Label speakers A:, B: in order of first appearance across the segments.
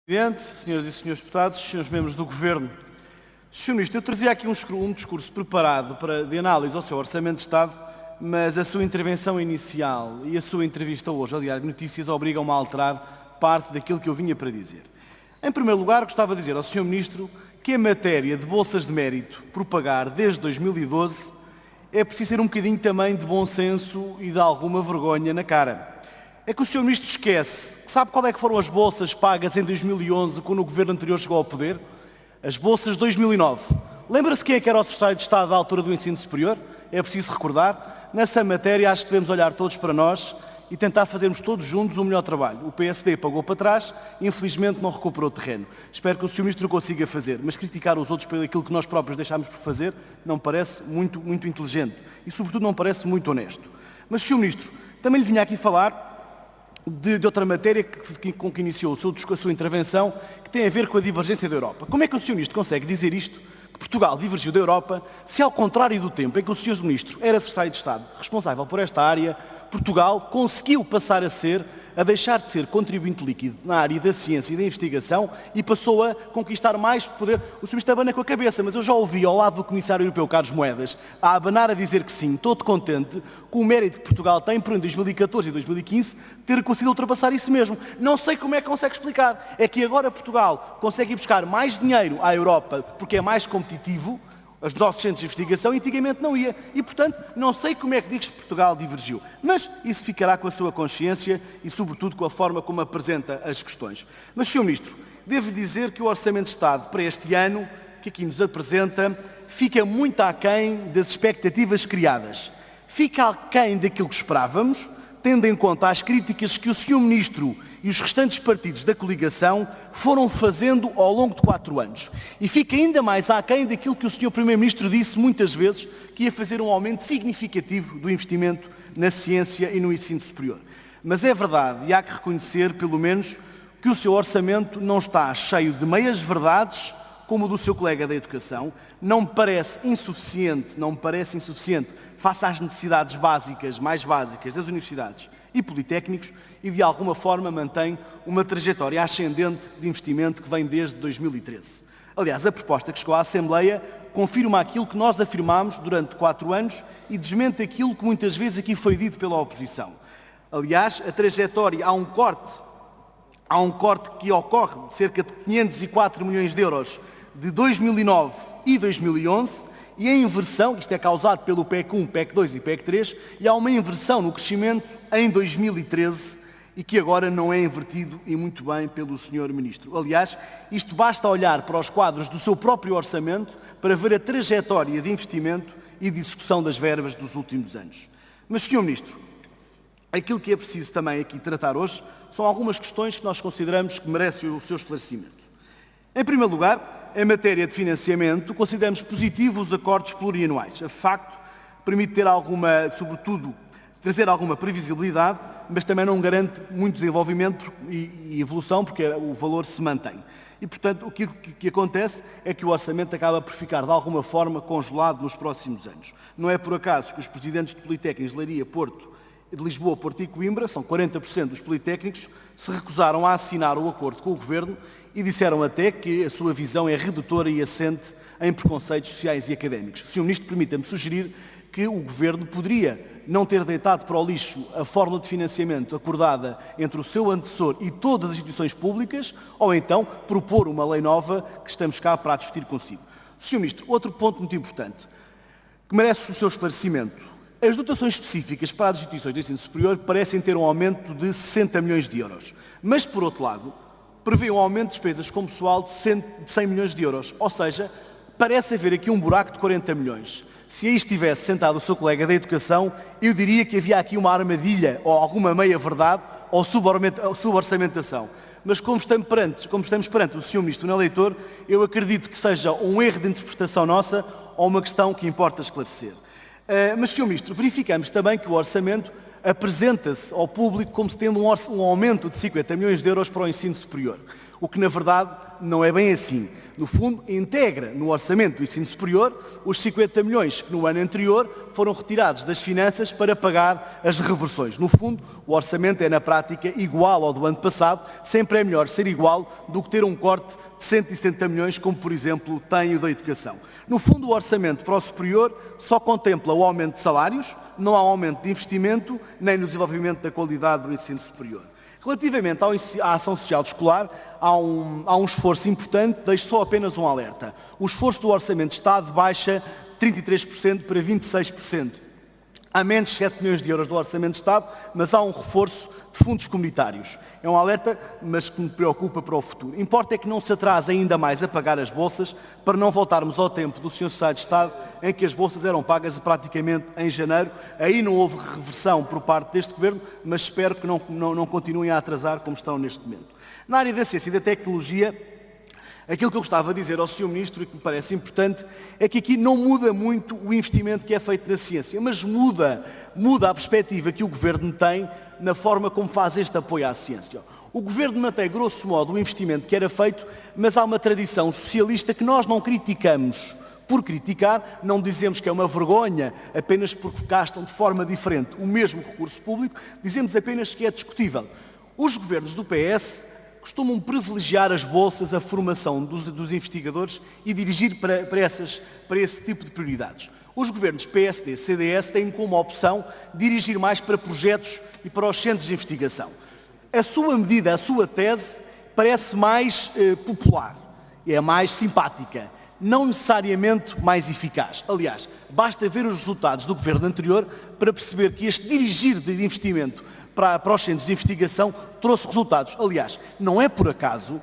A: Presidente, senhoras e senhores deputados, senhores membros do Governo, Sr. Ministro, eu trazia aqui um discurso preparado de análise ao seu Orçamento de Estado, mas a sua intervenção inicial e a sua entrevista hoje ao Diário de Notícias obrigam-me a alterar parte daquilo que eu vinha para dizer. Em primeiro lugar, gostava de dizer ao Sr. Ministro que a matéria de bolsas de mérito por pagar desde 2012 é preciso ter um bocadinho também de bom senso e de alguma vergonha na cara. É que o Sr. Ministro esquece que sabe qual é que foram as bolsas pagas em 2011, quando o Governo anterior chegou ao poder? As bolsas de 2009. Lembra-se quem é que era o Secretário de Estado da altura do Ensino Superior? É preciso recordar. Nessa matéria acho que devemos olhar todos para nós e tentar fazermos todos juntos um melhor trabalho. O PSD pagou para trás e infelizmente não recuperou terreno. Espero que o Sr. Ministro o consiga fazer, mas criticar os outros pelo aquilo que nós próprios deixámos por fazer não me parece muito inteligente e sobretudo não me parece muito honesto. Mas, Sr. Ministro, também lhe vinha aqui falar de outra matéria com que iniciou a sua intervenção, que tem a ver com a divergência da Europa. Como é que o Sr. Ministro consegue dizer isto, que Portugal divergiu da Europa, se ao contrário do tempo em que o Sr. Ministro era Secretário de Estado responsável por esta área, Portugal conseguiu passar a deixar de ser contribuinte líquido na área da ciência e da investigação e passou a conquistar mais poder? O Sr. Ministro abana com a cabeça, mas eu já ouvi ao lado do Comissário Europeu, Carlos Moedas, a abanar a dizer que sim, todo contente com o mérito que Portugal tem por em 2014 e 2015 ter conseguido ultrapassar isso mesmo. Não sei como é que consegue explicar. É que agora Portugal consegue ir buscar mais dinheiro à Europa porque é mais competitivo, os nossos centros de investigação, antigamente não ia. E, portanto, não sei como é que diz que Portugal divergiu. Mas isso ficará com a sua consciência e, sobretudo, com a forma como apresenta as questões. Mas, Sr. Ministro, devo dizer que o Orçamento de Estado para este ano, que aqui nos apresenta, fica muito aquém das expectativas criadas. Fica aquém daquilo que esperávamos, tendo em conta as críticas que o Sr. Ministro e os restantes partidos da coligação foram fazendo ao longo de 4 anos. E fica ainda mais aquém daquilo que o Sr. Primeiro-Ministro disse muitas vezes, que ia fazer um aumento significativo do investimento na ciência e no ensino superior. Mas é verdade, e há que reconhecer, pelo menos, que o seu orçamento não está cheio de meias-verdades, como o do seu colega da Educação, não me parece insuficiente face às necessidades básicas, mais básicas das universidades e politécnicos e, de alguma forma, mantém uma trajetória ascendente de investimento que vem desde 2013. Aliás, a proposta que chegou à Assembleia confirma aquilo que nós afirmámos durante 4 anos e desmente aquilo que muitas vezes aqui foi dito pela oposição. Aliás, a trajetória, há um corte que ocorre de cerca de 504 milhões de euros de 2009 e 2011, e a inversão, isto é causado pelo PEC 1, PEC 2 e PEC 3, e há uma inversão no crescimento em 2013 e que agora não é invertido e muito bem pelo Sr. Ministro. Aliás, isto basta olhar para os quadros do seu próprio orçamento para ver a trajetória de investimento e de execução das verbas dos últimos anos. Mas, Sr. Ministro, aquilo que é preciso também aqui tratar hoje são algumas questões que nós consideramos que merecem o seu esclarecimento. Em primeiro lugar, em matéria de financiamento, consideramos positivos os acordos plurianuais. A facto, permite ter sobretudo, trazer alguma previsibilidade, mas também não garante muito desenvolvimento e evolução, porque o valor se mantém. E, portanto, o que acontece é que o orçamento acaba por ficar, de alguma forma, congelado nos próximos anos. Não é por acaso que os presidentes de Politécnicos de Leiria, Porto, de Lisboa, Porto e Coimbra, são 40% dos politécnicos, se recusaram a assinar o acordo com o Governo e disseram até que a sua visão é redutora e assente em preconceitos sociais e académicos. Sr. Ministro, permita-me sugerir que o Governo poderia não ter deitado para o lixo a fórmula de financiamento acordada entre o seu antecessor e todas as instituições públicas, ou então propor uma lei nova que estamos cá para discutir consigo. Sr. Ministro, outro ponto muito importante, que merece o seu esclarecimento. As dotações específicas para as instituições de ensino superior parecem ter um aumento de 60 milhões de euros. Mas, por outro lado, prevê um aumento de despesas com pessoal de 100 milhões de euros. Ou seja, parece haver aqui um buraco de 40 milhões. Se aí estivesse sentado o seu colega da Educação, eu diria que havia aqui uma armadilha ou alguma meia-verdade ou suborçamentação. Mas como estamos perante o Sr. Ministro não eleitor, eu acredito que seja um erro de interpretação nossa ou uma questão que importa esclarecer. Mas, Sr. Ministro, verificamos também que o orçamento apresenta-se ao público como se tendo um aumento de 50 milhões de euros para o ensino superior. o que na verdade não é bem assim. No fundo, integra no orçamento do ensino superior os 50 milhões que no ano anterior foram retirados das finanças para pagar as reversões. No fundo, o orçamento é na prática igual ao do ano passado, sempre é melhor ser igual do que ter um corte de 170 milhões, como por exemplo tem o da educação. No fundo, o orçamento para o superior só contempla o aumento de salários, não há aumento de investimento, nem no desenvolvimento da qualidade do ensino superior. Relativamente à ação social escolar, há um esforço importante, deixo só apenas um alerta. O esforço do Orçamento de Estado baixa 33% para 26%. Há menos de 7 milhões de euros do Orçamento de Estado, mas há um reforço de fundos comunitários. É um alerta, mas que me preocupa para o futuro. Importa é que não se atrase ainda mais a pagar as bolsas, para não voltarmos ao tempo do Sr. Secretário de Estado, em que as bolsas eram pagas praticamente em janeiro. Aí não houve reversão por parte deste Governo, mas espero que não continuem a atrasar como estão neste momento. Na área da ciência e da tecnologia, aquilo que eu gostava de dizer ao Sr. Ministro, e que me parece importante, é que aqui não muda muito o investimento que é feito na ciência, mas muda a perspectiva que o Governo tem na forma como faz este apoio à ciência. O Governo mantém, grosso modo, o investimento que era feito, mas há uma tradição socialista que nós não criticamos por criticar, não dizemos que é uma vergonha apenas porque gastam de forma diferente o mesmo recurso público, dizemos apenas que é discutível. Os governos do PS costumam privilegiar as bolsas, a formação dos investigadores e dirigir para esse tipo de prioridades. Os governos PSD e CDS têm como opção dirigir mais para projetos e para os centros de investigação. A sua medida, a sua tese, parece mais popular, é mais simpática, não necessariamente mais eficaz. Aliás, basta ver os resultados do governo anterior para perceber que este dirigir de investimento para os centros de investigação trouxe resultados. Aliás, não é por acaso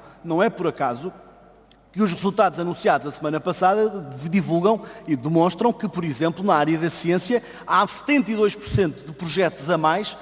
A: que os resultados anunciados a semana passada divulgam e demonstram que, por exemplo, na área da ciência, há 72% de projetos a mais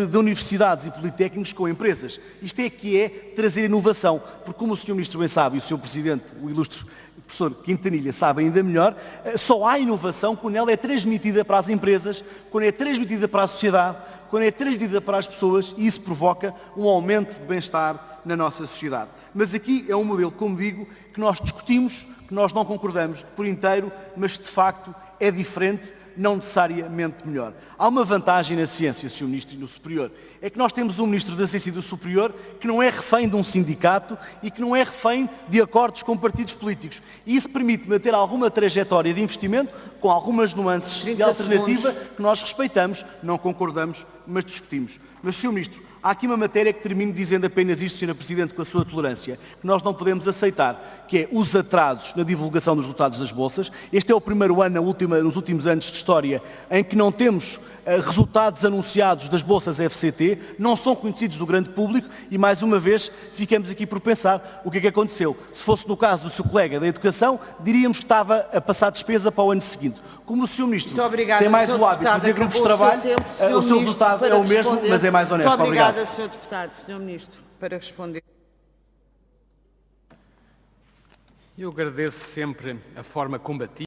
A: de universidades e politécnicos com empresas. Isto é que é trazer inovação, porque como o Sr. Ministro bem sabe e o Sr. Presidente, o ilustre professor Quintanilha, sabe ainda melhor, só há inovação quando ela é transmitida para as empresas, quando é transmitida para a sociedade, quando é transmitida para as pessoas, e isso provoca um aumento de bem-estar na nossa sociedade. Mas aqui é um modelo, como digo, que nós discutimos, que nós não concordamos por inteiro, mas de facto é diferente, não necessariamente melhor. Há uma vantagem na ciência, Sr. Ministro, e no superior, é que nós temos um Ministro da Ciência e do Superior que não é refém de um sindicato e que não é refém de acordos com partidos políticos. E isso permite manter alguma trajetória de investimento com algumas nuances de alternativa que nós respeitamos, não concordamos, mas discutimos. Mas, Sr. Ministro, há aqui uma matéria que termino dizendo apenas isto, Sr. Presidente, com a sua tolerância, que nós não podemos aceitar, que é os atrasos na divulgação dos resultados das bolsas. Este é o primeiro ano, nos últimos anos de história, em que não temos resultados anunciados das bolsas FCT, não são conhecidos do grande público e, mais uma vez, ficamos aqui por pensar o que é que aconteceu. Se fosse no caso do seu colega da Educação, diríamos que estava a passar despesa para o ano seguinte. Como o Sr. Ministro tem mais o hábito de fazer grupos de trabalho, o seu resultado é o mesmo, mas é mais honesto.
B: Muito obrigada, Sr. Deputado. Sr. Ministro, para responder.
C: Eu agradeço sempre a forma combativa